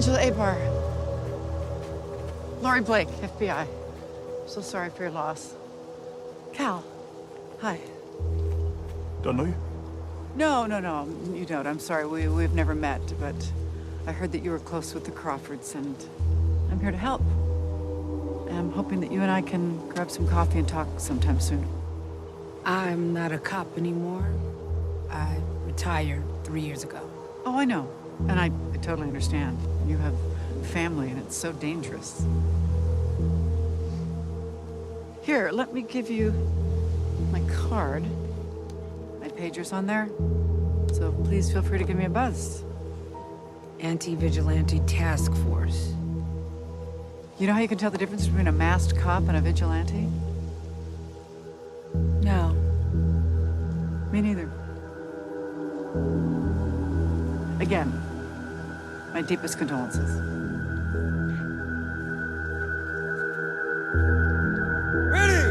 Angela Abar. Lori Blake, FBI. So sorry for your loss. Cal. Hi. Don't know you? No, you don't. I'm sorry. We've never met, but I heard that you were close with the Crawfords, and I'm here to help. I'm hoping that you and I can grab some coffee and talk sometime soon. I'm not a cop anymore. I retired 3 years ago. Oh, I know. And I totally understand. You have family, and it's so dangerous. Here, let me give you my card. My pager's on there. So please feel free to give me a buzz. Anti-Vigilante Task Force. You know how you can tell the difference between a masked cop and a vigilante? No. Me neither. Again, my deepest condolences. Ready,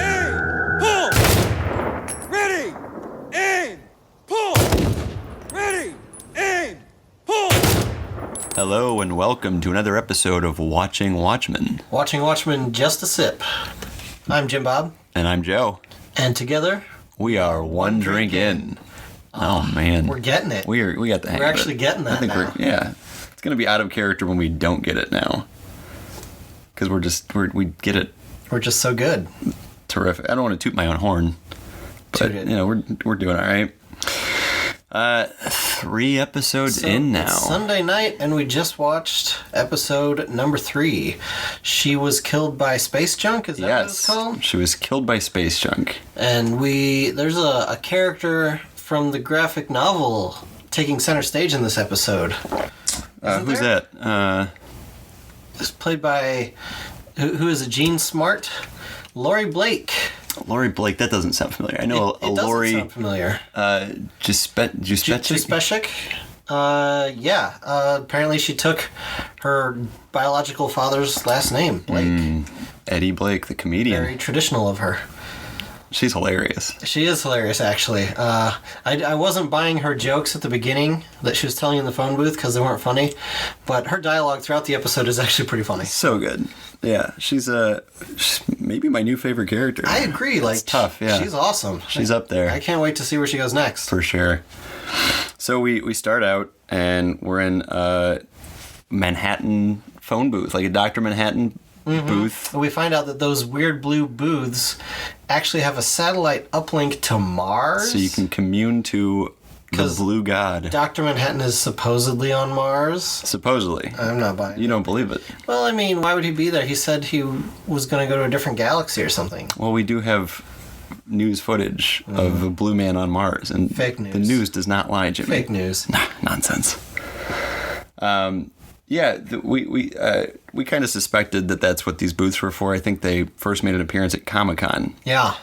aim, pull! Ready, aim, pull! Ready, aim, pull! Hello and welcome to another episode of Watching Watchmen. Watching Watchmen, just a sip. I'm Jimbob. And I'm Joe. And together, We are one drink in. Oh man. we're getting it. We got the hang We're of it. actually getting that now. Yeah. It's going to be out of character when we don't get it now. Because we get it We're just so good. terrific. I don't want to toot my own horn. But, Toot it. you know, we're doing all right. 3 episodes in now. It's Sunday night, and we just watched episode number 3. She was killed by space junk, is that what it's called? She was killed by space junk. And there's a character from the graphic novel taking center stage in this episode. Who's that? It's played by, who is it, Jean Smart? Lori Blake. Lori Blake, that doesn't sound familiar. I know It Lori. doesn't sound familiar. Juspecic? Yeah. Apparently she took her biological father's last name, Blake. Eddie Blake, the comedian. Very traditional of her. She's hilarious. She is hilarious, actually. I wasn't buying her jokes at the beginning that she was telling in the phone booth because they weren't funny, but her dialogue throughout the episode is actually pretty funny. So good. Yeah, she's maybe my new favorite character. I agree. It's tough, yeah. She's awesome. She's up there. I can't wait to see where she goes next. For sure. So we start out, and we're in a Manhattan phone booth, like a Dr. Manhattan booth. We find out that those weird blue booths actually have a satellite uplink to Mars. So you can commune to the 'Cause blue god. Dr. Manhattan is supposedly on Mars. Supposedly. I'm not buying You don't believe it. Well, I mean, why would he be there? He said he was going to go to a different galaxy or something. Well, we do have news footage of a blue man on Mars, and Fake news. the news does not lie, Jimmy. Fake news. Nah, nonsense. We kind of suspected that that's what these booths were for. I think they first made an appearance at Comic-Con, Yeah.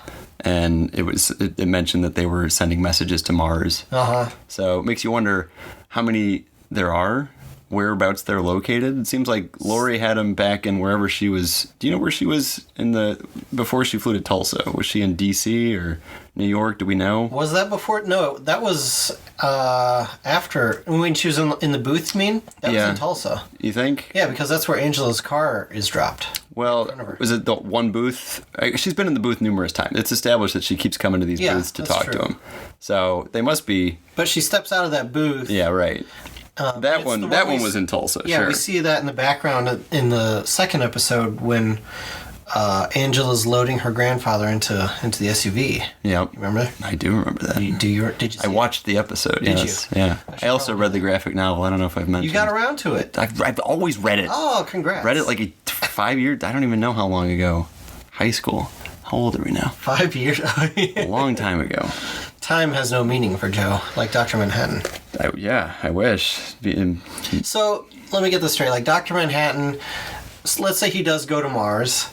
and it mentioned that they were sending messages to Mars. Uh-huh. So it makes you wonder how many there are, whereabouts they're located. It seems like Lori had them back in wherever she was. Do you know where she was before she flew to Tulsa? Was she in D.C. or New York? Do we know? Was that before? No, that was after. When she was in the booth, you mean? That was in Tulsa. You think? Yeah, because that's where Angela's car is dropped. Well, front of her. was it the one booth? She's been in the booth numerous times. It's established that she keeps coming to these booths to that's talk to true. him. So they must be. But she steps out of that booth. Yeah, right. That it's one the one we was in Tulsa. Yeah, sure. we see that in the background in the second episode when Angela's loading her grandfather into the SUV. Yep. Remember? I do remember that. Did you see I watched the episode. Did yes. you? Yeah. I I also read the graphic novel. I don't know if I've mentioned. You got around to it. I've always read it. Oh, congrats. Read it like 5 years. I don't even know how long ago. High school. How old are we now? 5 years. A long time ago. Time has no meaning for Joe, like Dr. Manhattan. I wish. So, let me get this straight. Like, Dr. Manhattan, let's say he does go to Mars,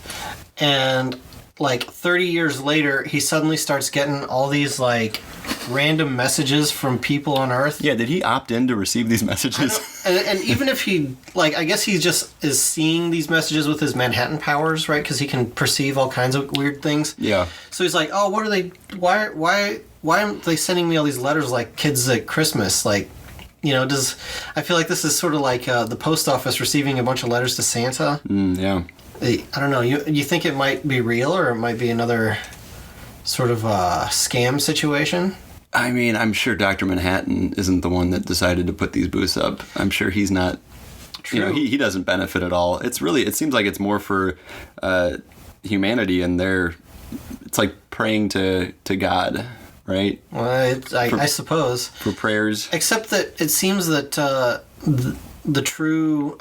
and, like, 30 years later, he suddenly starts getting all these, like, random messages from people on Earth. Yeah, did he opt in to receive these messages? And even if he, like, I guess he just is seeing these messages with his Manhattan powers, right? Because he can perceive all kinds of weird things. Yeah. So he's like, oh, why aren't they sending me all these letters like kids at Christmas? Like, does I feel like this is sort of like the post office receiving a bunch of letters to Santa. Yeah. I don't know. You think it might be real, or it might be another sort of scam situation? I mean, I'm sure Dr. Manhattan isn't the one that decided to put these booths up. I'm sure he's not. True. He doesn't benefit at all. It seems like it's more for humanity, and it's like praying to God, right? Well, I suppose. For prayers. Except that it seems that the true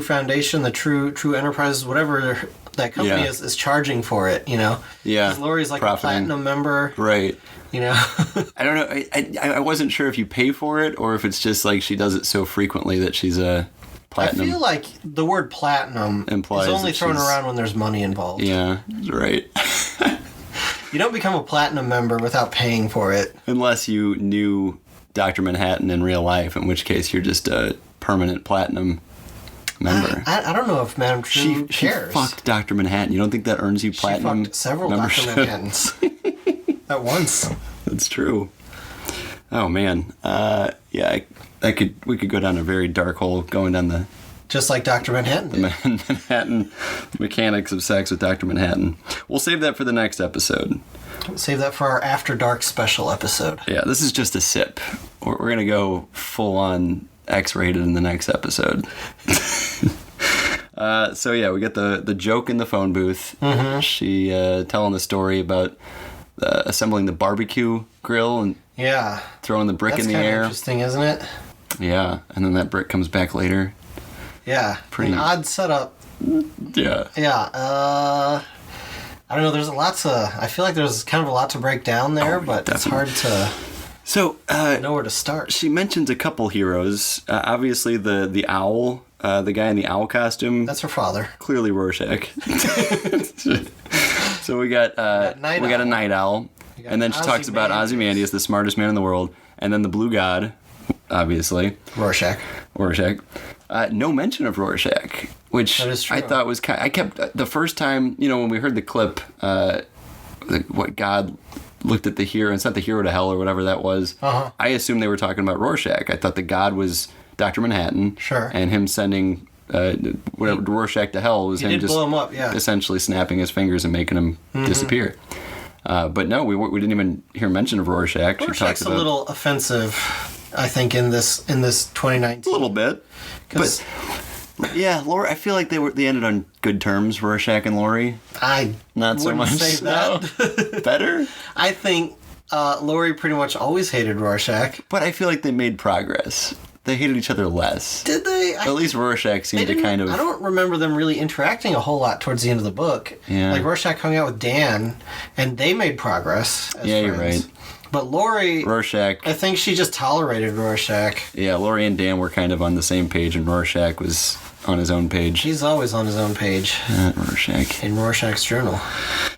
foundation, the true enterprise, whatever that company is charging for it, Yeah. 'Cause Laurie's like profiting. a platinum member. Right. I don't know. I wasn't sure if you pay for it or if it's just like she does it so frequently that she's a platinum. I feel like the word platinum implies is only that thrown she's- around when there's money involved. Yeah, right. You don't become a platinum member without paying for it. Unless you knew Dr. Manhattan in real life, in which case you're just a permanent platinum member. I don't know if Madame True She cares. fucked Dr. Manhattan. You don't think that earns you platinum She fucked several membership? Dr. Manhattans at once. That's true. Oh man, we could go down a very dark hole going down the Just like Dr. Manhattan did. Manhattan mechanics of sex with Dr. Manhattan. We'll save that for the next episode. Save that for our After Dark special episode. Yeah, this is just a sip. We're gonna go full on X-rated in the next episode. So yeah, we get the joke in the phone booth. Mm-hmm. She telling the story about assembling the barbecue grill and throwing the brick in the air. That's kind of interesting, isn't it? Yeah, and then that brick comes back later. Yeah, Pretty- an odd setup. Yeah. Yeah, I don't know. There's I feel like there's kind of a lot to break down there, but definitely. it's hard So to know where to start. she mentions a couple heroes. Obviously, the owl, the guy in the owl costume. That's her father. Clearly Rorschach. So we got a night owl, and then she talks about Ozymandias, the smartest man in the world, and then the blue god, obviously Rorschach. No mention of Rorschach, which That is true. I thought was I kept the first time when we heard the clip, what God looked at the hero and sent the hero to hell or whatever that was. Uh-huh. I assumed they were talking about Rorschach. I thought the God was Dr. Manhattan. Sure. And him sending Rorschach to hell was He him did just blow him up, yeah. essentially snapping his fingers and making him disappear. But no, we didn't even hear mention of Rorschach. Rorschach's a little offensive, I think, in this 2019. A little bit. 'Cause But yeah, Laurie, I feel like they ended on good terms, Rorschach and Laurie. I Not so wouldn't much. say that. No. Better? I think Laurie pretty much always hated Rorschach. But I feel like they made progress. They hated each other less. Did they? At least Rorschach seemed to kind of... I don't remember them really interacting a whole lot towards the end of the book. Yeah. Like Rorschach hung out with Dan, and they made progress as Yeah, you're friends. right. But Laurie, Rorschach... I think she just tolerated Rorschach. Yeah, Laurie and Dan were kind of on the same page, and Rorschach was on his own page. He's always on his own page Rorschach. in Rorschach's journal.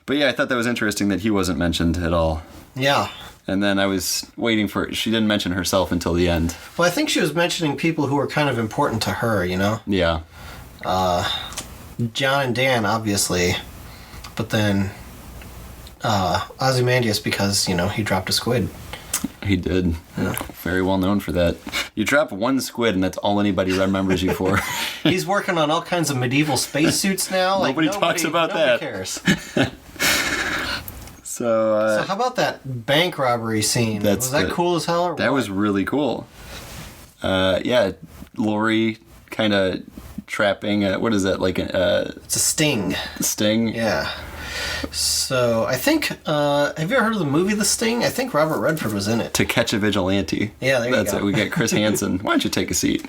But yeah, I thought that was interesting that he wasn't mentioned at all. Yeah. And then I was waiting for... She didn't mention herself until the end. Well, I think she was mentioning people who were kind of important to her, Yeah. John and Dan, obviously. But then Ozymandias because, he dropped a squid. He did. Yeah. Very well known for that. You drop one squid and that's all anybody remembers you for. He's working on all kinds of medieval spacesuits now. Nobody talks about nobody that. Cares. So how about that bank robbery scene? Was that cool as hell? Or that what? was really cool. Yeah, Laurie kind of trapping. What is that like? It's a sting. Sting. Yeah. So I think. Have you ever heard of the movie The Sting? I think Robert Redford was in it. To Catch a Vigilante. Yeah, there you That's go. it. We got Chris Hansen. Why don't you take a seat?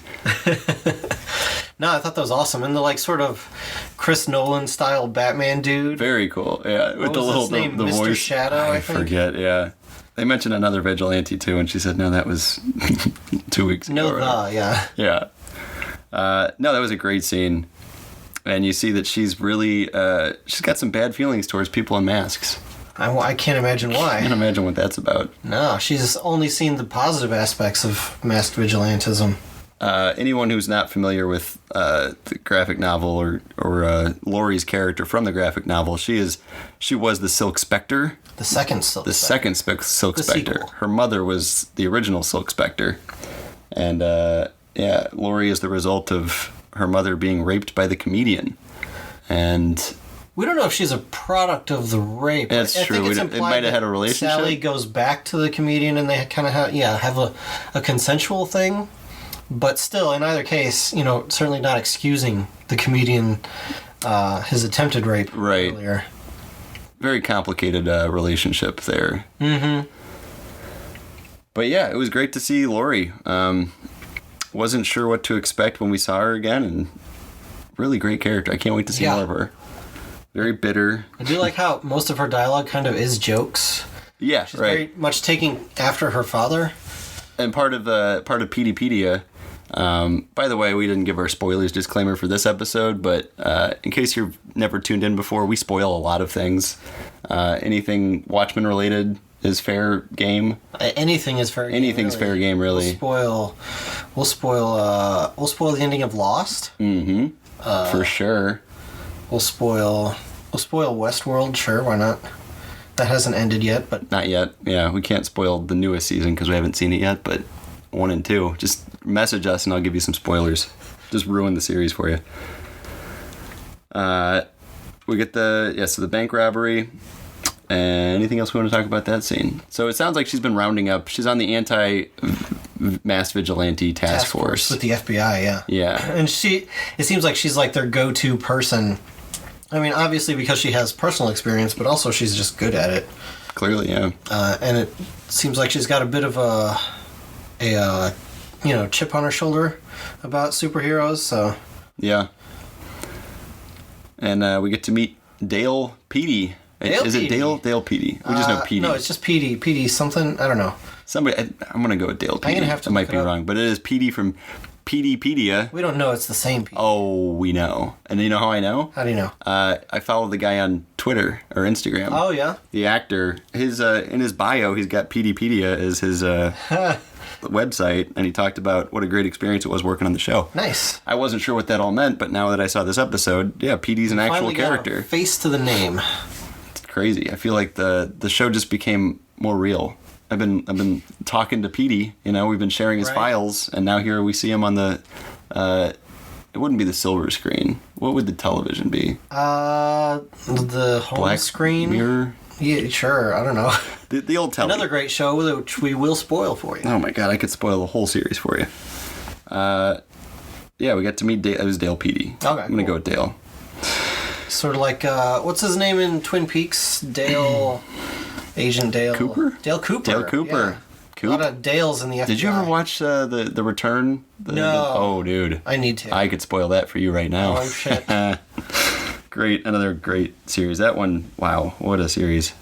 No, I thought that was awesome. And the sort of Chris Nolan style Batman dude. Very cool. Yeah, with What the was little his name? the Mr. voice. Shadow, I think? forget. Yeah. They mentioned another vigilante too, and she said, "No, that was 2 weeks ago." No, or whatever. yeah. Yeah. No, that was a great scene. And you see that she's really, she's got some bad feelings towards people in masks. I can't imagine I can't why. imagine what that's about. No, she's only seen the positive aspects of masked vigilantism. Anyone who's not familiar with the graphic novel or Laurie's character from the graphic novel, she was the Silk Spectre. The second Silk The Spectre. second Silk The Spectre. sequel. Her mother was the original Silk Spectre. And yeah, Lori is the result of her mother being raped by the comedian. And We don't know if she's a product of the rape. That's I true. think it's It implied might have that had a relationship. Sally goes back to the comedian and they kind of have a consensual thing. But still, in either case, certainly not excusing the comedian his attempted rape Right. earlier. very complicated relationship there. Mm-hmm. But yeah, it was great to see Lori. Wasn't sure what to expect when we saw her again, and really great character. I can't wait to see more of her. Very bitter. I do like how most of her dialogue kind of is jokes. Yeah, She's right. very much taking after her father. And part of Peteypedia. By the way, we didn't give our spoilers disclaimer for this episode, but in case you've never tuned in before, we spoil a lot of things. Anything Watchmen related is fair game. Anything is fair game. Anything's fair game, really. We'll spoil the ending of Lost. Mm-hmm. For sure. We'll spoil Westworld. Sure, why not? That hasn't ended yet, but Not yet. Yeah, we can't spoil the newest season because we haven't seen it yet, but 1 and 2. Just message us and I'll give you some spoilers. Just ruin the series for you. We get the bank robbery. And anything else we want to talk about that scene? So it sounds like she's been rounding up. She's on the anti-mass vigilante task force. with the FBI, yeah. Yeah. And it seems like she's like their go-to person. I mean, obviously because she has personal experience, but also she's just good at it. Clearly, yeah. And it seems like she's got a bit of a chip on her shoulder about superheroes. So Yeah. And we get to meet Dale Petey. Is it Dale? Dale Petey. We just know Petey. No, it's just Petey. Petey something. I don't know. I'm going to go with Dale Petey. I'm gonna have to I might look be it up. wrong, but it is Petey from Peteypedia. We don't know it's the same Petey. Oh, we know. And you know how I know? How do you know? I follow the guy on Twitter or Instagram. Oh, yeah? The actor. His in his bio, he's got Peteypedia as his website, and he talked about what a great experience it was working on the show. Nice. I wasn't sure what that all meant, but now that I saw this episode, yeah, Petey's an actual Finally got a character. face to the name. It's crazy. I feel like the show just became more real. I've been talking to Petey. We've been sharing his Right. files, and now here we see him on the. It wouldn't be the silver screen. What would the television be? The home Black screen. mirror. Yeah, sure. I don't know. The old television. Another great show which we will spoil for you. Oh my god, I could spoil the whole series for you. Yeah, we got to meet Dale. It was Dale Petey. Okay, I'm gonna go with Dale. Sort of like what's his name in Twin Peaks? Dale, Agent Dale Cooper? Dale Cooper. Dale Cooper. Yeah. A lot of Dales in the FBI. Did you ever watch the Return? No. Oh, dude. I need to. I could spoil that for you right now. Oh shit. Great, another great series. That one, wow, what a series.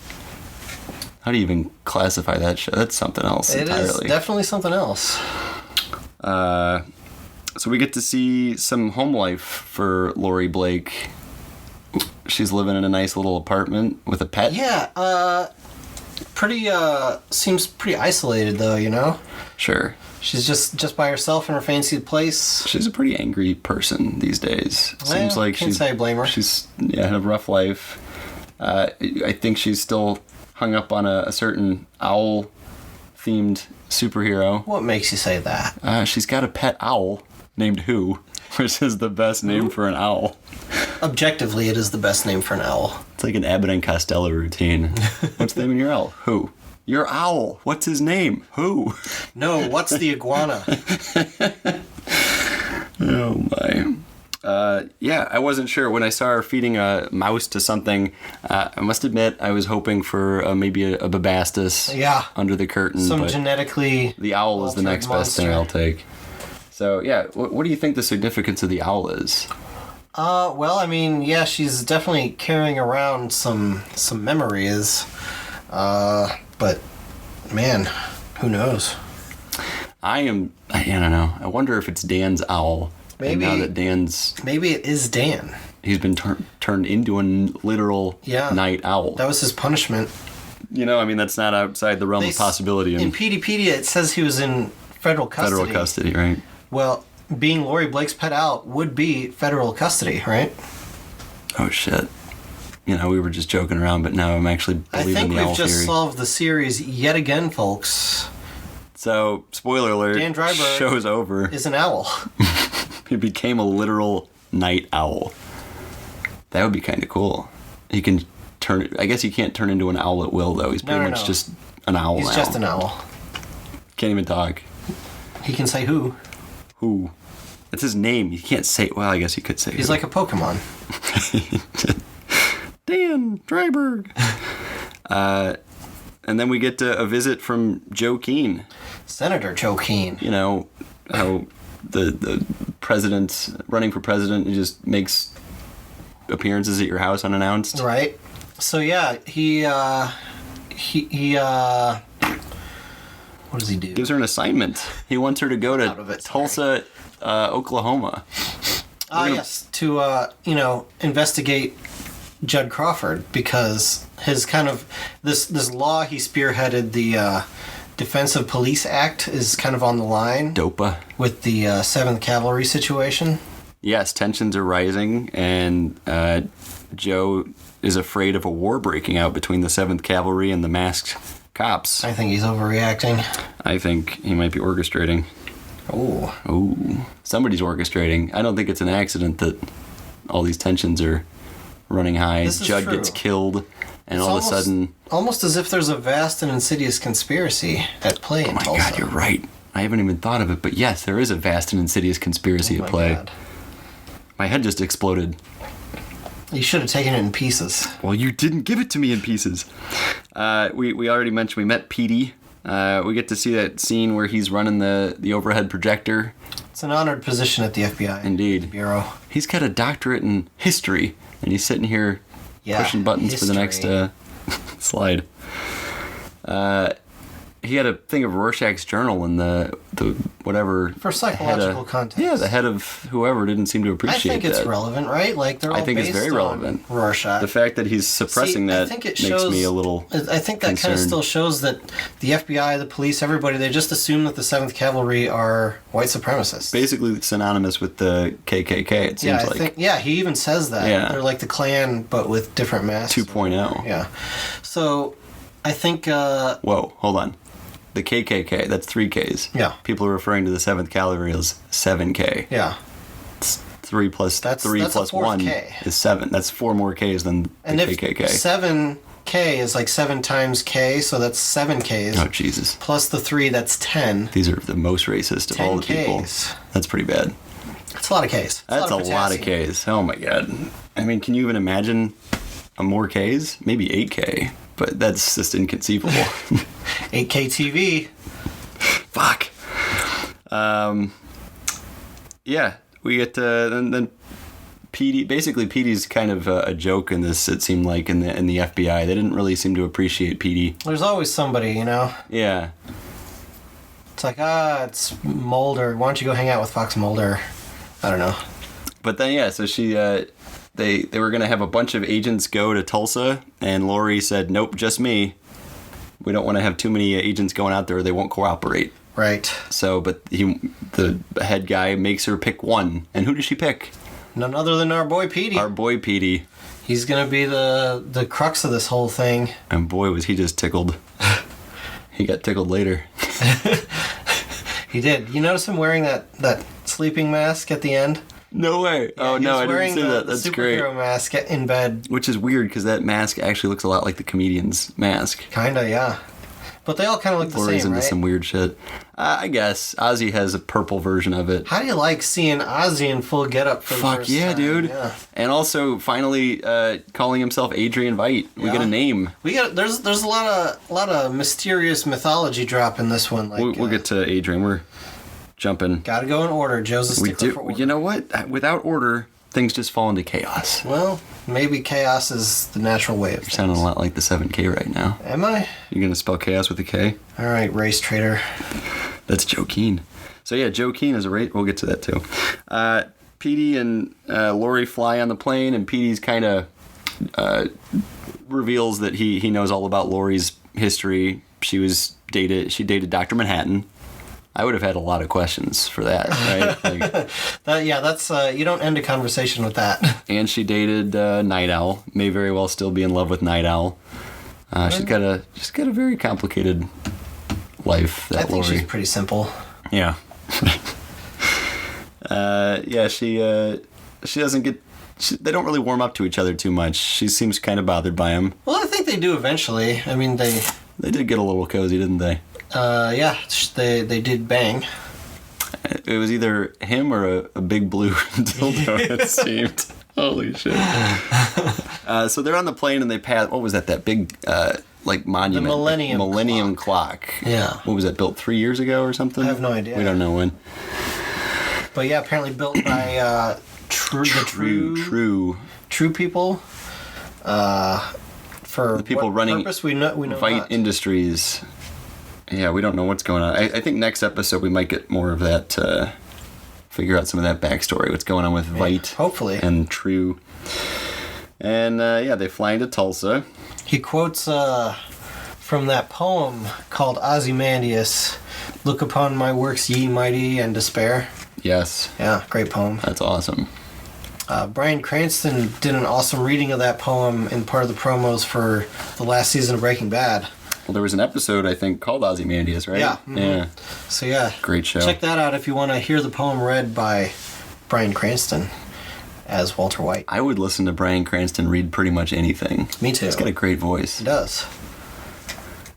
How do you even classify that show? That's something else It entirely. is definitely something else. So we get to see some home life for Lori Blake. She's living in a nice little apartment with a pet. Yeah, seems pretty isolated though, Sure. She's just by herself in her fancy place. She's a pretty angry person these days. Seems like can't say I blame her. She's had a rough life. I think she's still hung up on a certain owl-themed superhero. What makes you say that? She's got a pet owl named Who, which is the best name for an owl. Objectively, it is the best name for an owl. It's like an Abbott and Costello routine. What's the name of your owl? Who? Your owl. What's his name? Who? No, what's the iguana? Oh my. Yeah, I wasn't sure when I saw her feeding a mouse to something. I must admit, I was hoping for maybe a Bubastis Yeah. under the curtain. Some but genetically the owl is the altered next best thing monster. I'll take. So yeah, what do you think the significance of the owl is? Well, I mean, yeah, she's definitely carrying around some memories. But man, who knows? I don't know. I wonder if it's Dan's owl. Maybe- And now that Dan's Maybe it is Dan. he's been turned into a literal night owl. That was his punishment. That's not outside the realm of possibility In Peteypedia, it says he was in federal custody. federal custody, right? Well, being Lori Blake's pet owl would be federal custody, right? Oh shit. We were just joking around, but now I'm actually I believing think the owl we've just theory. solved the series yet again, folks. So, spoiler alert, Dan Dryberg show's over. Is an owl. He became a literal night owl. That would be kind of cool. He can turn... I guess he can't turn into an owl at will, though. He's pretty much just an owl now. He's just an owl. Can't even talk. He can say who. Who? That's his name. You can't say... Well, I guess he could say He's who. like a Pokemon. Dan Dryberg. And then we get a visit from Joe Keane. Senator Joe Keane. You know, how the president, running for president, he just makes appearances at your house unannounced. Right. So yeah, he what does he do? Gives her an assignment. He wants her to go Out of to it, Tulsa, Oklahoma. Yes, to investigate Judd Crawford, because his kind of this law he spearheaded, the Defensive Police Act, is kind of on the line DOPA. with the 7th Cavalry situation. Yes, tensions are rising, and Joe is afraid of a war breaking out between the 7th Cavalry and the masked cops. I think he's overreacting. I think he might be orchestrating. Oh. Ooh. Somebody's orchestrating. I don't think it's an accident that all these tensions are running high. This is Judd true. gets killed, and It's all of a sudden... almost as if there's a vast and insidious conspiracy at play in Oh my Tulsa. God, you're right. I haven't even thought of it, but yes, there is a vast and insidious conspiracy Oh at my play. God. My head just exploded. You should have taken it in pieces. Well, you didn't give it to me in pieces. We already mentioned we met Petey. We get to see that scene where he's running the overhead projector. It's an honored position at the FBI. Indeed. Bureau. He's got a doctorate in history, and he's sitting here pushing buttons for the next slide. He had a thing of Rorschach's journal in the whatever. For psychological context. Yeah, the head of whoever didn't seem to I appreciate think it's that. relevant, right? Like they're all I think it's based very on relevant. Rorschach. The fact that he's suppressing I that think it makes me a little I think that kind of concerned. still shows that the FBI, the police, everybody, they just assume that the 7th Cavalry are white supremacists. basically synonymous with the KKK. It seems Yeah, I like think. Yeah, he even says that. Yeah. They're like the Klan, but with different masks. 2.0. Yeah. So, I think. Whoa, hold on. The KKK, that's 3 Ks. Yeah. People are referring to the 7th Cavalry as 7K. Yeah. 3 plus That's 3 a plus fourth 1 K. is 7. That's 4 more Ks than the And if KKK. 7K is like 7 times K, so that's 7 Ks. Oh, Jesus. Plus the 3, that's 10. These are the most racist of 10 all the people. Ks. That's pretty bad. That's a lot of Ks. That's a lot of potassium. Ks. Oh, my God. I mean, can you even imagine more Ks? Maybe 8K, but that's just inconceivable. 8K TV. Fuck. Yeah, we get then Petey. Basically, Petey's kind of a joke in this. It seemed like in the FBI, they didn't really seem to appreciate Petey. There's always somebody, you know? Yeah, It's like, it's Mulder. Why don't you go hang out with Fox Mulder? I don't know. but then yeah, so she they were gonna have a bunch of agents go to Tulsa, and Lori said, "Nope, just me. We don't want to have too many agents going out there, or they won't cooperate." Right. So, but the head guy makes her pick one, and who does she pick? None other than our boy Petey. Our boy Petey. He's gonna be the crux of this whole thing. And boy, was he just tickled. He got tickled later. He did. You notice him wearing that sleeping mask at the end? No way. Yeah, Oh, he no, was I didn't wearing see that. the That's great. superhero mask in bed. Which is weird because that mask actually looks a lot like the comedian's mask. Kinda, yeah. But they all kind of look the Lori's same, into right? some weird shit. I guess Ozzy has a purple version of it. How do you like seeing Ozzy in full getup for the Fuck first yeah, time? dude. Yeah. And also, finally, calling himself Adrian Veidt. We Yeah. get a name. We got there's a lot of mysterious mythology drop in this one. Like We'll get to Adrian. We're jumping. Gotta go in order. Joe's a We stickler do. for order. You know what? Without order, things just fall into chaos. Well, maybe chaos is the natural way of things. Sounding a lot like the 7K right now. Am I? You're gonna spell chaos with a K? All right, race traitor. That's Joe Keane. So yeah, Joe Keane is a rate. We'll get to that too. Petey and Lori fly on the plane, and Petey's kind of reveals that he knows all about Lori's history. She dated Dr. Manhattan. I would have had a lot of questions for that, right? Like, That's you don't end a conversation with that. and she dated Night Owl. May very well still be in love with Night Owl. She's got a very complicated life that I think Lori. she's pretty simple. Yeah. Yeah, she doesn't get. They don't really warm up to each other too much. She seems kind of bothered by him. Well, I think they do eventually. I mean, they did get a little cozy, didn't they? yeah, they did bang. It was either him or a big blue dildo, it seemed. Holy shit. So they're on the plane and they pass, what was that? That big, like, monument. The Millennium Clock. Yeah. What was that, built 3 years ago or something? I have no idea. We don't know when. But yeah, apparently built by true people. For the people what running purpose we know Vite not. Industries. Yeah, we don't know what's going on. I think next episode we might get more of that, figure out some of that backstory, what's going on with Vite. Hopefully. And True. And, yeah, they fly into Tulsa. He quotes from that poem called Ozymandias, "Look upon my works, ye mighty, and despair." Yes. Yeah, great poem. That's awesome. Bryan Cranston did an awesome reading of that poem in part of the promos for the last season of Breaking Bad. Well, there was an episode, I think, called Ozymandias, right? Yeah. Mm-hmm. Yeah. So yeah, Great show. check that out if you want to hear the poem read by Bryan Cranston as Walter White. I would listen to Bryan Cranston read pretty much anything. Me too. He's got a great voice. He does.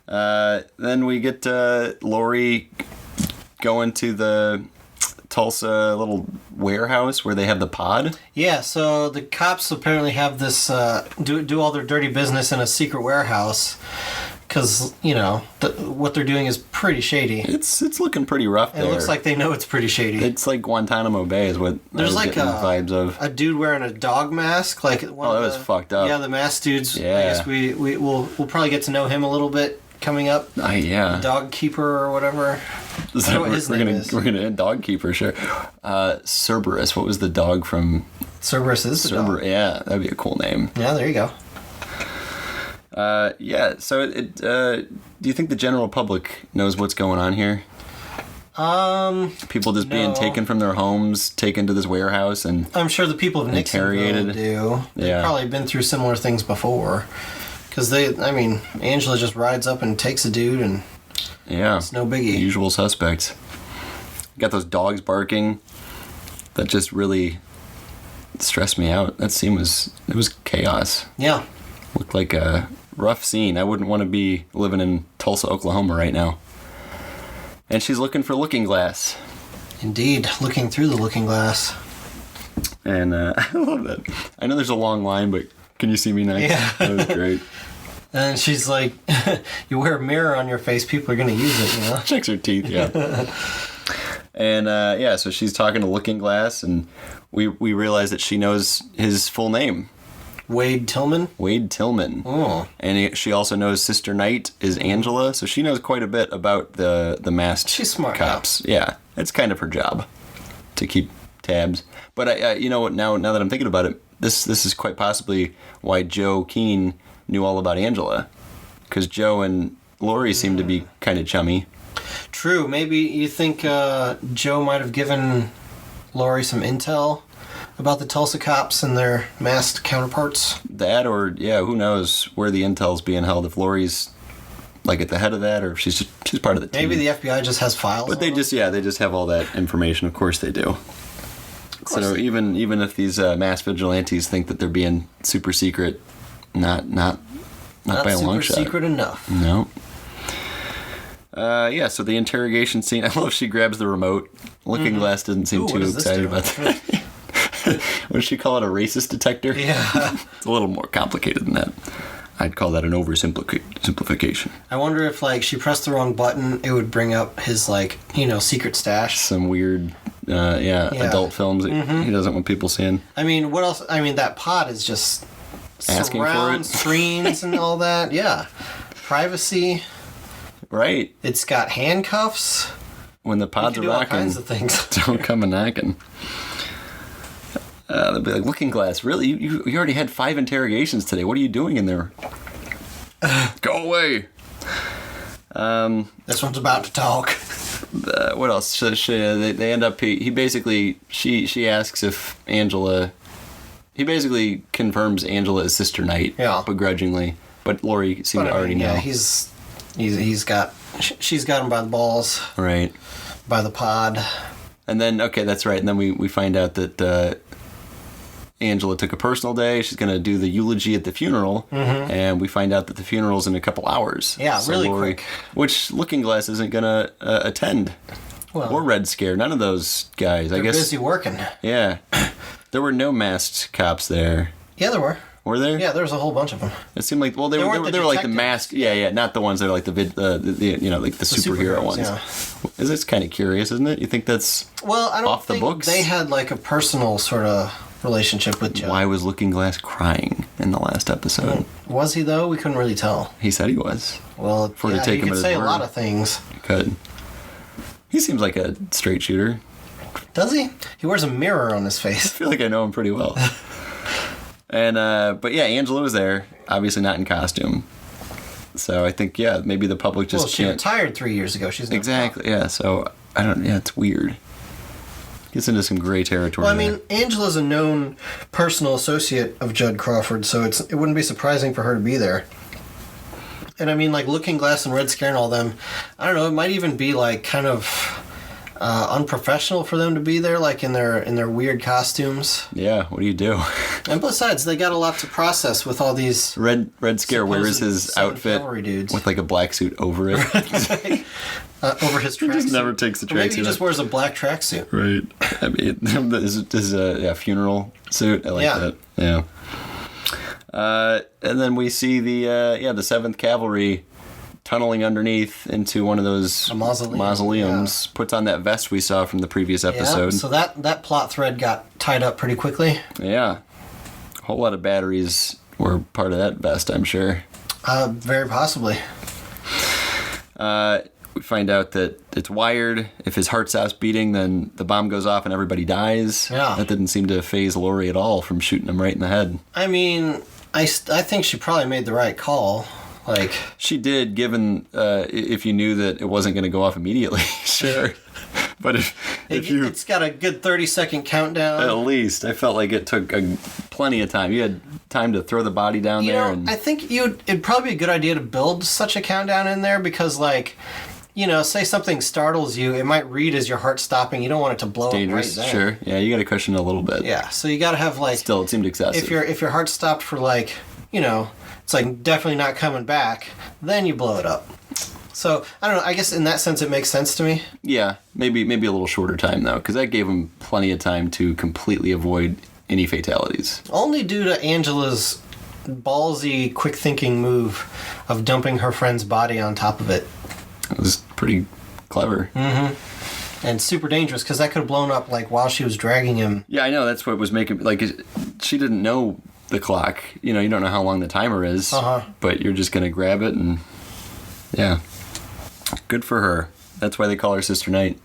Then we get Lori going to the Tulsa little warehouse where they have the pod. Yeah, so the cops apparently have this do all their dirty business in a secret warehouse because what they're doing is pretty shady. It's looking pretty rough there. It looks like they know it's pretty shady. It's like Guantanamo Bay is what There's I was like getting the vibes of. a dude wearing a dog mask. Like one Oh, of that was fucked up. Yeah, the masked dudes. Yeah. I guess we'll probably get to know him a little bit coming up. Yeah. Dog keeper or whatever. Is I that know what his name is. We're gonna end dog keeper, sure. Cerberus. What was the dog from Cerberus is the dog. Yeah, that'd be a cool name. Yeah, there you go. Yeah. So, do you think the general public knows what's going on here? People just being No. taken from their homes, taken to this warehouse, and I'm sure the people of Interrogated. Nixonville do. They've Yeah. probably been through similar things before. Because Angela just rides up and takes a dude, and yeah, it's no the biggie. usual suspects. Got those dogs barking. That just really stressed me out. That scene was chaos. Yeah. Looked like a rough scene. I wouldn't want to be living in Tulsa, Oklahoma right now. And she's looking for Looking Glass. Indeed, looking through the looking glass. And I love that. I know there's a long line, but can you see me next? Yeah. That was great. And she's like, you wear a mirror on your face, people are going to use it, Checks her teeth, yeah. And yeah, so she's talking to Looking Glass, and we realize that she knows his full name. Wade Tillman? Wade Tillman. Oh. And she also knows Sister Knight is Angela, so she knows quite a bit about the masked She's smart. cops. Yeah, it's kind of her job to keep tabs. But you know what? Now that I'm thinking about it, this is quite possibly why Joe Keane knew all about Angela, because Joe and Lori seem to be kind of chummy. True. Maybe you think Joe might have given Lori some intel about the Tulsa cops and their masked counterparts? That, or yeah, who knows where the intel's being held? If Lori's like at the head of that, or if she's part of the team. Maybe the FBI just has files. But they on just have all that information. Of course they do. course So they even if these mass vigilantes think that they're being super secret, not them. by a long Not super shot. secret enough. No. Yeah, so the interrogation scene, I love she grabs the remote. Looking Glass doesn't seem Ooh, what too does this excited do? about that. What does she call it, a racist detector? Yeah. It's a little more complicated than that. I'd call that an oversimplification. I wonder if, like, she pressed the wrong button, it would bring up his, secret stash. Some weird, adult films that he doesn't want people seeing. I mean, what else? I mean, that pod is just Asking for surround it. screens and all that. Yeah. Privacy. Right. It's got handcuffs. When the You pods can are do all rocking, kinds of things. don't come a knocking. They'll be like, Looking Glass, really? You already had 5 interrogations today. What are you doing in there? Go away. This one's about to talk. What else? So they end up. He basically she asks if Angela. He basically confirms Angela is Sister Knight, Yeah. begrudgingly. But Lori seemed to already know. Yeah, he's got she's got him by the balls, Right. by the pod. And then, okay, that's right. And then we find out that Angela took a personal day. She's going to do the eulogy at the funeral. And we find out that the funeral's in a couple hours. Yeah, really quick. Which Looking Glass isn't going to attend. Well, Or Red Scare. None of those guys. they're I guess. busy working. Yeah. There were no masked cops there. Yeah, there were. Were there? Yeah, there was a whole bunch of them. It seemed like, well, they weren't were the like the detectives. masked. Yeah, not the ones that are like the like the superhero superheroes, ones. yeah. Is this kind of curious, isn't it? You think that's Well, I don't Off the think books? they had like a personal sort of relationship with Joe. why was Looking Glass crying in the last episode? Was he though? We couldn't really tell. He said he was. Well, For to yeah, take you him could at his say a word. lot of things. He could. He seems like a straight shooter. Does he? He wears a mirror on his I face. feel like I know him pretty well. And but yeah, Angela was there, obviously not in costume. So I think maybe the public just Well, she can't. retired 3 years ago. She's not Exactly. Yeah. So I don't. Yeah, it's weird. Gets into some gray territory. Well, I there. mean, Angela's a known personal associate of Judd Crawford, so it wouldn't be surprising for her to be there. And I mean, like Looking Glass and Red Scare and all them, I don't know, it might even be like kind of unprofessional for them to be there, like in their weird costumes. Yeah. What do you do? And besides, they got a lot to process with all these Red Scare wears his Seventh outfit Cavalry dudes. with like a black suit over it. over his tracksuit. just never takes the Or maybe tracksuit he just off. wears a black tracksuit. Right. I mean, his funeral suit. I like Yeah. that. Yeah. And then we see the 7th Cavalry tunneling underneath into one of those A mausoleum, mausoleums. Puts on that vest we saw from the previous Yeah, episode. so that plot thread got tied up pretty quickly. Yeah. A whole lot of batteries were part of that vest, I'm sure. Very possibly. We find out that it's wired. If his heart stops beating, then the bomb goes off and everybody dies. Yeah. That didn't seem to phase Laurie at all from shooting him right in the head. I mean, I think she probably made the right call. Like, She did, given if you knew that it wasn't going to go off immediately. Sure. But if you... it's got a good 30-second countdown. At least. I felt like it took plenty of time. You had time to throw the body down You there. know, And I think it'd probably be a good idea to build such a countdown in there because, like, you know, say something startles you, it might read as your heart stopping. You don't want it to blow dangerous, up right then. sure. Yeah, you got to cushion it a little bit. Yeah, so you got to have, like... Still, it seemed excessive. If your heart stopped for, like, you know, it's like definitely not coming back, then you blow it up. So, I don't know, I guess in that sense it makes sense to me. Yeah, maybe a little shorter time, though, because that gave him plenty of time to completely avoid any fatalities. Only due to Angela's ballsy, quick-thinking move of dumping her friend's body on top of it. It was pretty clever. And super dangerous, because that could have blown up, like, while she was dragging him. Yeah, I know. That's what was making... Like, she didn't know the clock. You know, you don't know how long the timer is. But you're just going to grab it and... Yeah. Good for her. That's why they call her Sister Night.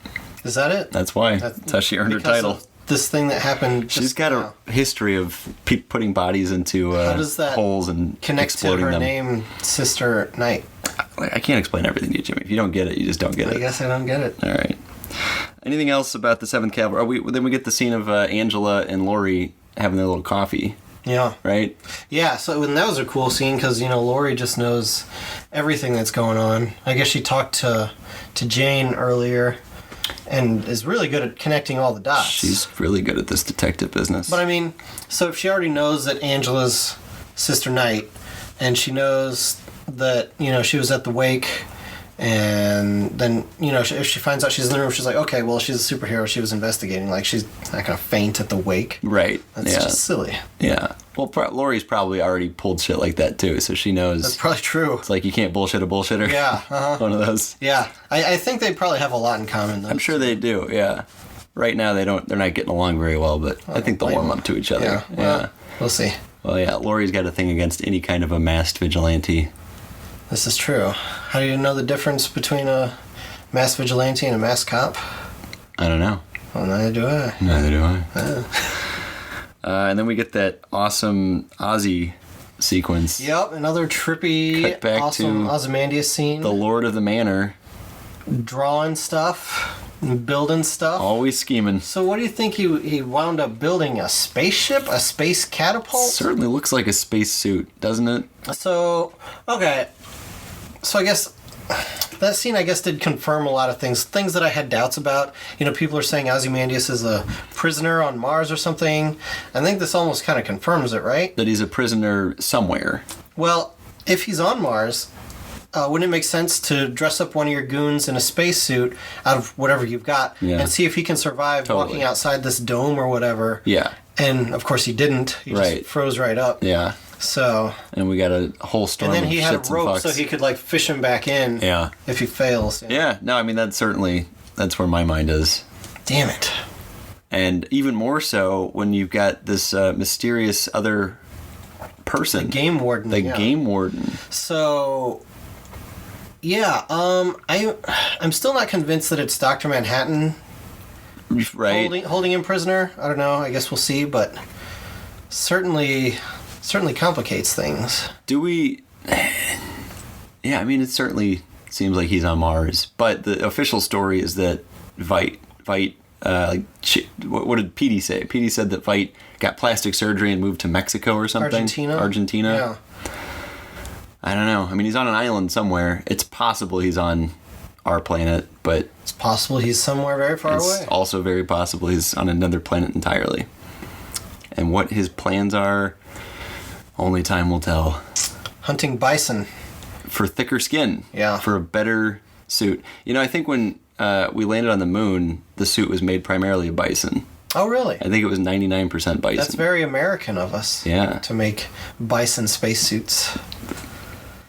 Is that it? That's why. That's how she earned her Because title. of this thing that happened She's just got now. a history of putting bodies into How does that holes and connect to exploding her them. Sister Sister Night. I can't explain everything to you, Jimmy. If you don't get it, you just don't get I it. guess I don't get it. All right. Anything else about the 7th Cavalry? Then we get the scene of Angela and Laurie having their little coffee, Yeah. right? Yeah, so and that was a cool scene because, you know, Laurie just knows everything that's going on. I guess she talked to Jane earlier and is really good at connecting all the dots. She's really good at this detective business. But I mean, so if she already knows that Angela's Sister Night and she knows that, you know, she was at the wake and then, you know, if she finds out she's in the room, she's like, okay, well, she's a superhero. She was investigating. Like, she's not going to faint at the wake. Right. That's yeah. just silly. Yeah. Well, Laurie's probably already pulled shit like that, too, so she knows. That's probably true. It's like you can't bullshit a bullshitter. Yeah, uh-huh. One of those. Yeah, I think they probably have a lot in common. Though. I'm sure they do, yeah. Right now, they're not getting along very well, but I think they'll warm up to each other. Yeah, well, we'll see. Well, yeah, Laurie's got a thing against any kind of a masked vigilante. This is true. How do you know the difference between a masked vigilante and a masked cop? I don't know. Well, neither do I. Neither do I. And then we get that awesome Ozzy sequence. Yep, another trippy, Cut back awesome to Ozymandias scene. The Lord of the Manor, Drawing stuff, building stuff. always scheming. So what do you think he wound up building? A spaceship? A space catapult? Certainly looks like a space suit, doesn't it? So, okay. So I guess that scene, I guess, did confirm a lot of things that I had doubts about. You know, people are saying Ozymandias is a prisoner on Mars or something. I think this almost kind of confirms it, right? That he's a prisoner somewhere. Well, if he's on Mars, wouldn't it make sense to dress up one of your goons in a spacesuit out of whatever you've got and see if he can survive walking outside this dome or whatever? Yeah. And, of course, he didn't. He just froze right up. Yeah. So... And we got a whole storm of shits and fucks. And then he had a rope so he could, like, fish him back in if he fails. Yeah. No, I mean, that's where my mind is. Damn it. And even more so when you've got this mysterious other person. The game warden. The game warden. So... Yeah, I'm still not convinced that it's Dr. Manhattan holding him prisoner. I don't know. I guess we'll see, but certainly complicates things. Do we? Yeah, I mean, it certainly seems like he's on Mars, but the official story is that Veidt, what did Petey say? Petey said that Veidt got plastic surgery and moved to Mexico or something. Argentina. Yeah. I don't know. I mean, he's on an island somewhere. It's possible he's on our planet, but... It's possible he's somewhere very far away. It's also very possible he's on another planet entirely. And what his plans are, only time will tell. Hunting bison. For thicker skin. Yeah. For a better suit. You know, I think when we landed on the moon, the suit was made primarily of bison. Oh, really? I think it was 99% bison. That's very American of us. Yeah. To make bison spacesuits.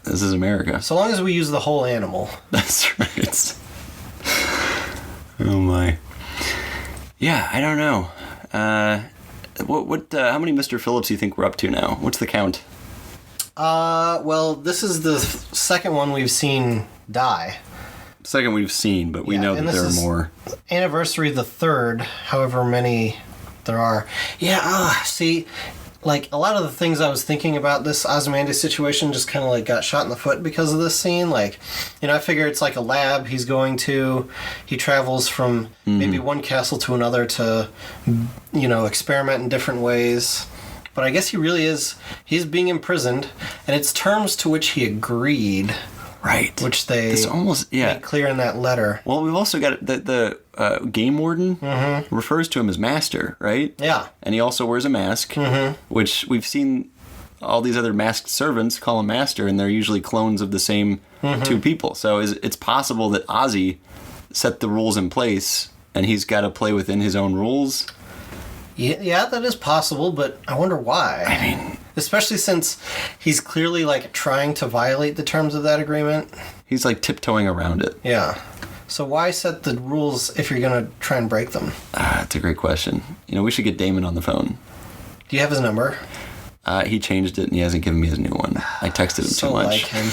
This is America. So long as we use the whole animal. That's right. Oh my. Yeah, I don't know. How many Mr. Phillips do you think we're up to now? What's the count? Well, this is the second one we've seen die. Second we've seen, but we know that there are more. Anniversary the third, however many there are. Yeah, see... Like, a lot of the things I was thinking about this Ozymandias situation just kind of, like, got shot in the foot because of this scene. Like, you know, I figure it's like a lab he's going to. He travels from maybe one castle to another to, you know, experiment in different ways. But I guess he really is... He's being imprisoned, and it's terms to which he agreed. Right. Which they make clear in that letter. Well, we've also got the game warden refers to him as master, right? Yeah. And he also wears a mask, which we've seen all these other masked servants call him master, and they're usually clones of the same two people. So it's possible that Ozzy set the rules in place, and he's got to play within his own rules. Yeah, that is possible, but I wonder why. I mean... Especially since he's clearly, like, trying to violate the terms of that agreement. He's, like, tiptoeing around it. Yeah. So why set the rules if you're going to try and break them? That's a great question. You know, we should get Damon on the phone. Do you have his number? He changed it, and he hasn't given me his new one. I texted him too much. Like him.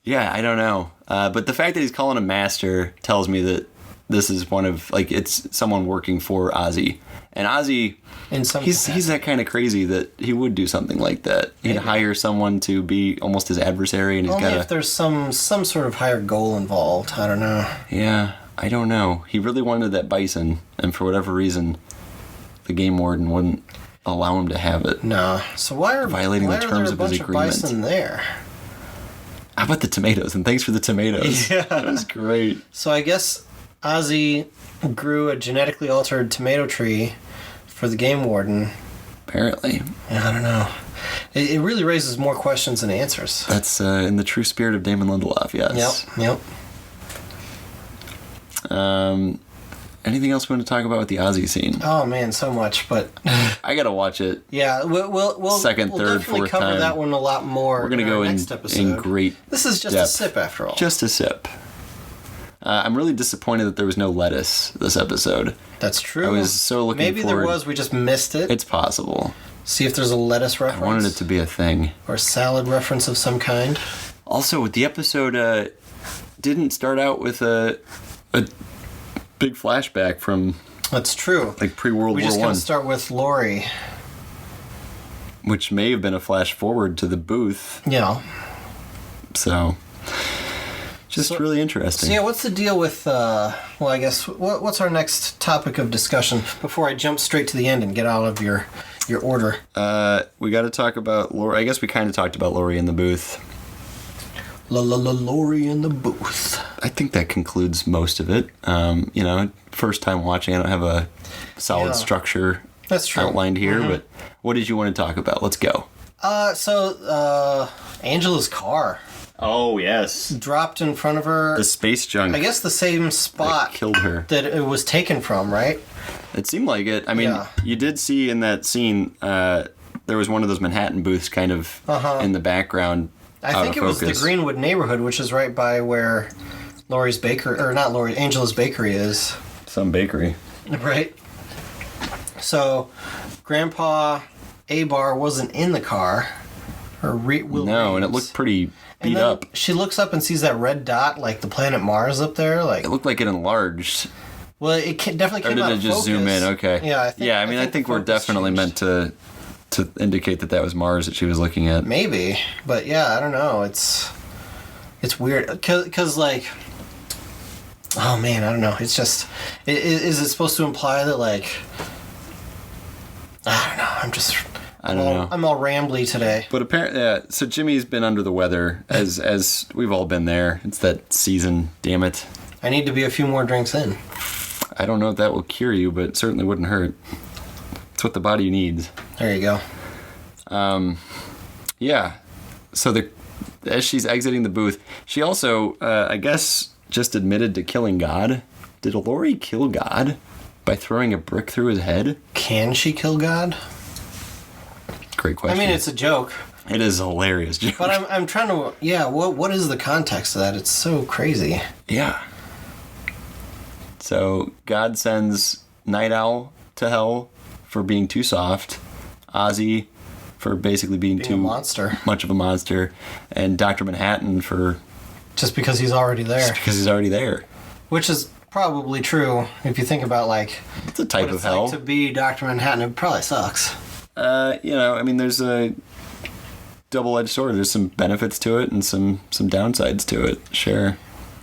Yeah, I don't know. But the fact that he's calling him master tells me that this is one of, like, it's someone working for Ozzy. And Ozzy, he's that kind of crazy that he would do something like that. He'd hire someone to be almost his adversary, and he's got if there's some sort of higher goal involved. I don't know. Yeah, I don't know. He really wanted that bison, and for whatever reason, the game warden wouldn't allow him to have it. No. So why are violating the terms of his agreement? Of bison there? How about the tomatoes? And thanks for the tomatoes. Yeah, that was great. So I guess Ozzy grew a genetically altered tomato tree for the game warden. Apparently. Yeah, I don't know. It really raises more questions than answers. That's in the true spirit of Damon Lindelof, yes. Yep. Anything else we want to talk about with the Ozzy scene? Oh man, so much, but I gotta watch it. Yeah, we'll second, third, definitely fourth cover time. that one a lot more. We're gonna go in great. This is just depth. a sip after all. Just a sip. I'm really disappointed that there was no lettuce this episode. That's true. I was so looking Maybe forward. There was, we just missed it. It's possible. See if there's a lettuce reference. I wanted it to be a thing. Or a salad reference of some kind. Also, the episode didn't start out with a big flashback from... That's true. Like pre-World War I. We just gotta start with Laurie. Which may have been a flash forward to the booth. Yeah. So... Just really interesting. So yeah, what's the deal with, well, I guess, what's our next topic of discussion before I jump straight to the end and get out of your order? We got to talk about Laurie. I guess we kind of talked about Laurie in the booth. Lori in the booth. I think that concludes most of it. You know, first time watching, I don't have a solid structure That's true. outlined here, but what did you want to talk about? Let's go. So Angela's car Oh, yes. dropped in front of her. The space junk. I guess the same spot that killed her. that it was taken from, right? It seemed like it. I mean, Yeah. you did see in that scene, there was one of those Manhattan booths kind of in the background. I think it was the Greenwood neighborhood, which is right by where Laurie's bakery, or not Laurie, Angela's bakery is. Some bakery. Right. So, Grandpa A-Bar wasn't in the car. No, and it looked pretty beat then up. She looks up and sees that red dot, like the planet Mars up there. Like, It looked like it enlarged. well, it definitely Or came did out it of just focus. zoom in? Okay. Yeah, I think we're focus definitely changed. meant to indicate that was Mars that she was looking at. Maybe, but yeah, I don't know. It's weird because like, oh man, I don't know. It's just, is it supposed to imply that like, I don't know. I don't know. I'm all rambly today. But apparently, so Jimmy's been under the weather, as we've all been there. It's that season, damn it. I need to be a few more drinks in. I don't know if that will cure you, but it certainly wouldn't hurt. It's what the body needs. There you go. Yeah. So as she's exiting the booth, she also, I guess, just admitted to killing God. Did Laurie kill God by throwing a brick through his head? Can she kill God? Great question. I mean, it's a joke, It is a hilarious joke. but I'm trying to. Yeah, what is the context of that? It's so crazy. Yeah. So God sends Night Owl to hell for being too soft, Ozzy for basically being Being too a monster. much of a monster, and Dr. Manhattan for Just because he's already there, because he's already there. which is probably true if you think about like It's a type what of it's hell. like to be Dr. Manhattan. It probably sucks. You know, I mean, there's a double-edged sword. There's some benefits to it and some downsides to it. Sure.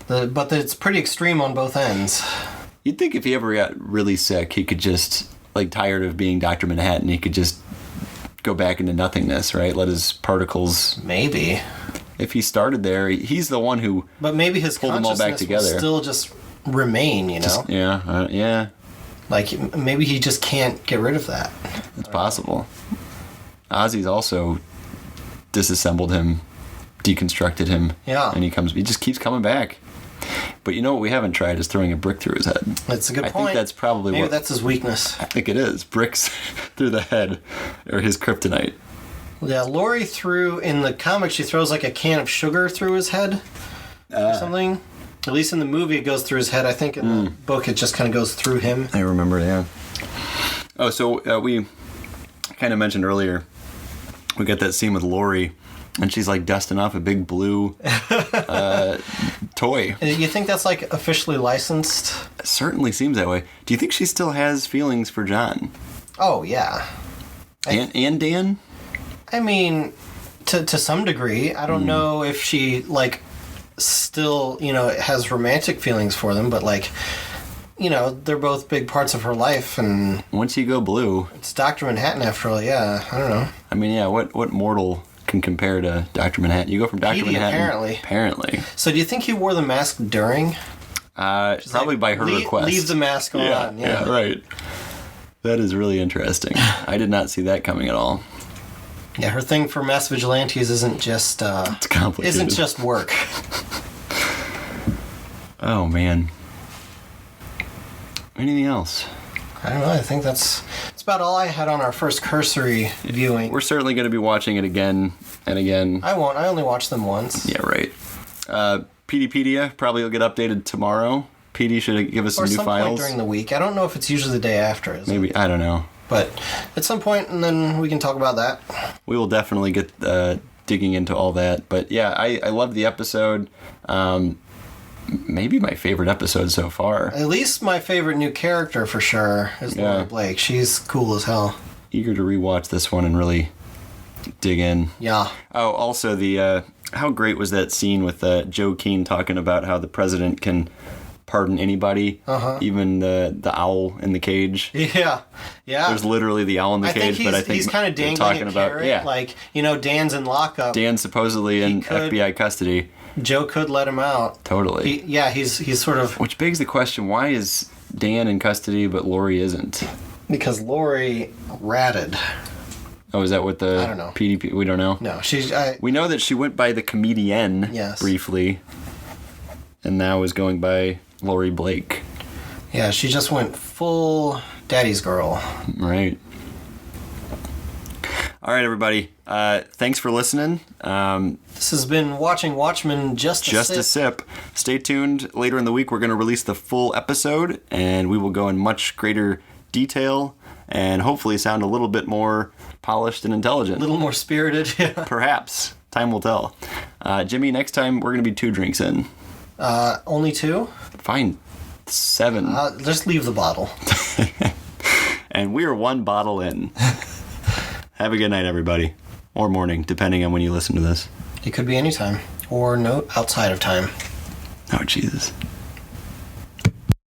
But it's pretty extreme on both ends. You'd think if he ever got really sick, he could just, like, tired of being Dr. Manhattan, he could just go back into nothingness, right? Let his particles... Maybe. If he started there, he's the one who... But maybe his Pull them all consciousness back together. will still just remain, you know? Yeah, Like, maybe he just can't get rid of that. it's possible. Ozzy's also disassembled him, deconstructed him. Yeah. And he just keeps coming back. But you know what we haven't tried is throwing a brick through his head. That's a good I point. think that's probably Maybe what... that's his weakness. I think it is. Bricks through the head or his kryptonite. Yeah, Laurie threw, in the comic, she throws like a can of sugar through his head or something. At least in the movie, it goes through his head. I think in the book, it just kind of goes through him. I remember, yeah. Oh, so we kind of mentioned earlier, we got that scene with Laurie, and she's like dusting off a big blue toy. You think that's like officially licensed? It certainly seems that way. Do you think she still has feelings for John? Oh, yeah. And Dan? I mean, to some degree. I don't know if she, like, still, you know, has romantic feelings for them, but, like, you know, they're both big parts of her life, and Once you go blue, it's Dr. Manhattan after all, yeah. I don't know. I mean, yeah, what mortal can compare to Dr. Manhattan? You go from Dr. Petey, Manhattan... apparently. So do you think he wore the mask during? Probably Like, by her request. Leave the mask on, yeah, right. That is really interesting. I did not see that coming at all. Yeah, her thing for mass vigilantes isn't just It's complicated. isn't just work. Oh, man. Anything else? I don't know. I think that's about all I had on our first cursory viewing. We're certainly going to be watching it again and again. I won't. I only watched them once. Yeah, right. PDpedia probably will get updated tomorrow. PD should give us some Or new some files. point during the week. I don't know if it's usually the day after. Is it? Maybe, I don't know. But at some point, and then we can talk about that. We will definitely get digging into all that. But yeah, I love the episode. Maybe my favorite episode so far. At least my favorite new character for sure is Yeah. Laura Blake. She's cool as hell. Eager to rewatch this one and really dig in. Yeah. Oh, also how great was that scene with Joe Keane talking about how the president can pardon anybody, even the owl in the cage. Yeah. There's literally the owl in the I think cage, but I think he's kind of they're dangling talking a about carrot. Like, Dan's in lockup. Dan's supposedly in could- FBI custody. Joe could let him out. Totally. He's sort of... Which begs the question, why is Dan in custody but Lori isn't? Because Lori ratted. Oh, is that what the I don't know. PDP? We don't know. No, We know that she went by the comedian briefly, and now is going by Lori Blake. Yeah, she just went full daddy's girl. Right. All right, everybody. Thanks for listening. This has been watching Watchmen just a sip. Stay tuned. Later in the week, we're going to release the full episode, and we will go in much greater detail and hopefully sound a little bit more polished and intelligent. A little more spirited. Yeah. Perhaps. Time will tell. Jimmy, next time we're going to be 2 drinks in. Only 2? Fine. 7. Just leave the bottle. And we are 1 bottle in. Have a good night, everybody. Or morning, depending on when you listen to this. It could be any time. Or no, outside of time. Oh, Jesus.